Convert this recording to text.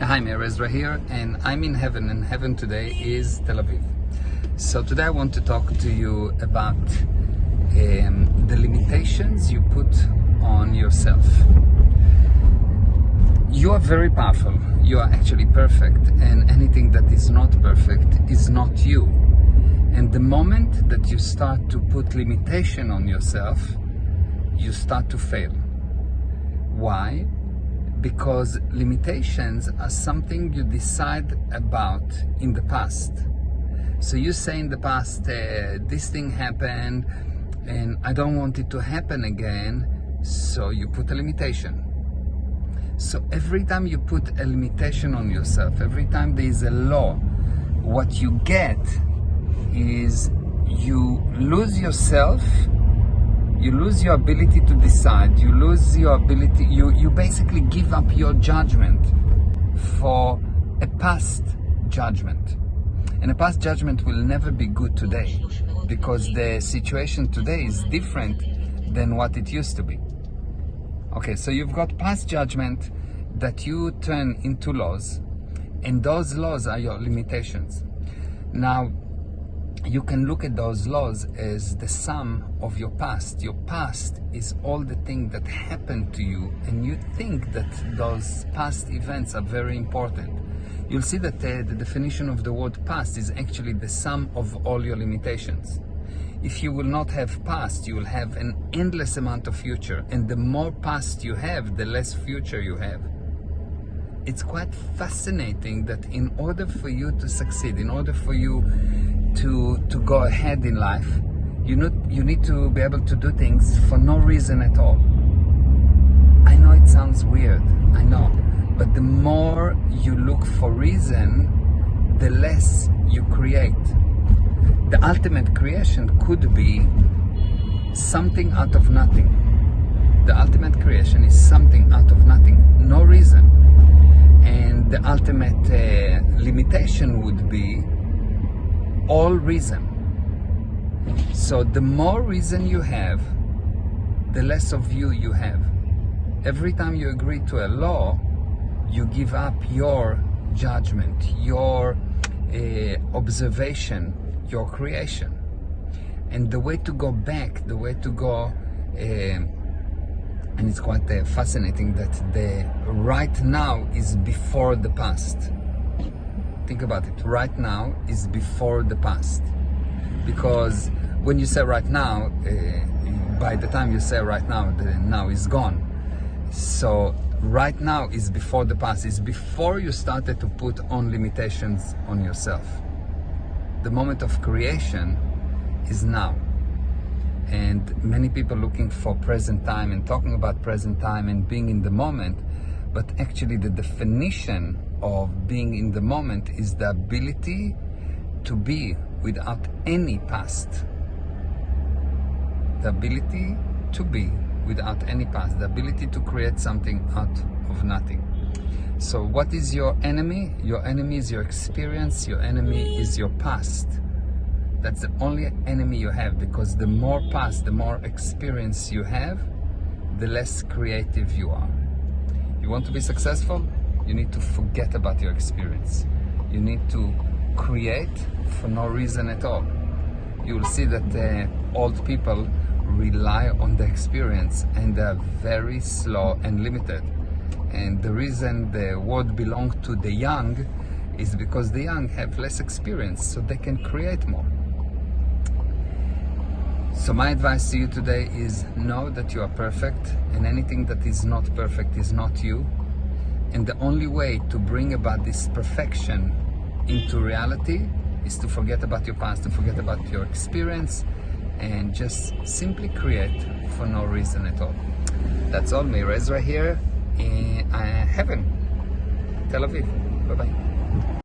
Hi, Meir Ezra here, and I'm in heaven, and heaven today is Tel Aviv. So today I want to talk to you about the limitations you put on yourself. You are very powerful, you are actually perfect, and anything that is not perfect is not you. And the moment that you start to put limitation on yourself, you start to fail. Why? Because limitations are something you decide about in the past. So you say in the past, this thing happened and I don't want it to happen again, so you put a limitation. So every time you put a limitation on yourself, every time there is a law, what you get is you lose yourself. You lose your ability to decide, you lose your ability, you basically give up your judgment for a past judgment. And a past judgment will never be good today, because the situation today is different than what it used to be. Okay, so you've got past judgment that you turn into laws, and those laws are your limitations. Now, you can look at those laws as the sum of your past. Your past is all the things that happened to you, and you think that those past events are very important. You'll see that the definition of the word past is actually the sum of all your limitations. If you will not have past, you will have an endless amount of future, and the more past you have, the less future you have. It's quite fascinating that in order for you to succeed, in order for you to go ahead in life, you need to be able to do things for no reason at all. I know it sounds weird, I know, but the more you look for reason, the less you create. The ultimate creation could be something out of nothing. The ultimate creation is something out of nothing, no reason. And the ultimate limitation would be all reason. So the more reason you have, the less of you have. Every time you agree to a law, you give up your judgment, your observation, your creation. And the way to go back, the way to go, and it's quite fascinating that the right now is before the past. Think about it. Right now is before the past. Because when you say right now, by the time you say right now, the now is gone. So right now is before the past, is before you started to put on limitations on yourself. The moment of creation is now. And many people looking for present time and talking about present time and being in the moment, but actually the definition of being in the moment is the ability to be without any past. The ability to be without any past. The ability to create something out of nothing. So what is your enemy? Your enemy is your experience. Your enemy is your past. That's the only enemy you have, because the more past, the more experience you have, the less creative you are. You want to be successful? You need to forget about your experience. You need to create for no reason at all. You will see that old people rely on the experience, and they're very slow and limited. And the reason the word belongs to the young is because the young have less experience, so they can create more. So my advice to you today is know that you are perfect, and anything that is not perfect is not you. And the only way to bring about this perfection into reality is to forget about your past, to forget about your experience, and just simply create for no reason at all. That's all. Meir Ezra here in heaven, Tel Aviv. Bye-bye.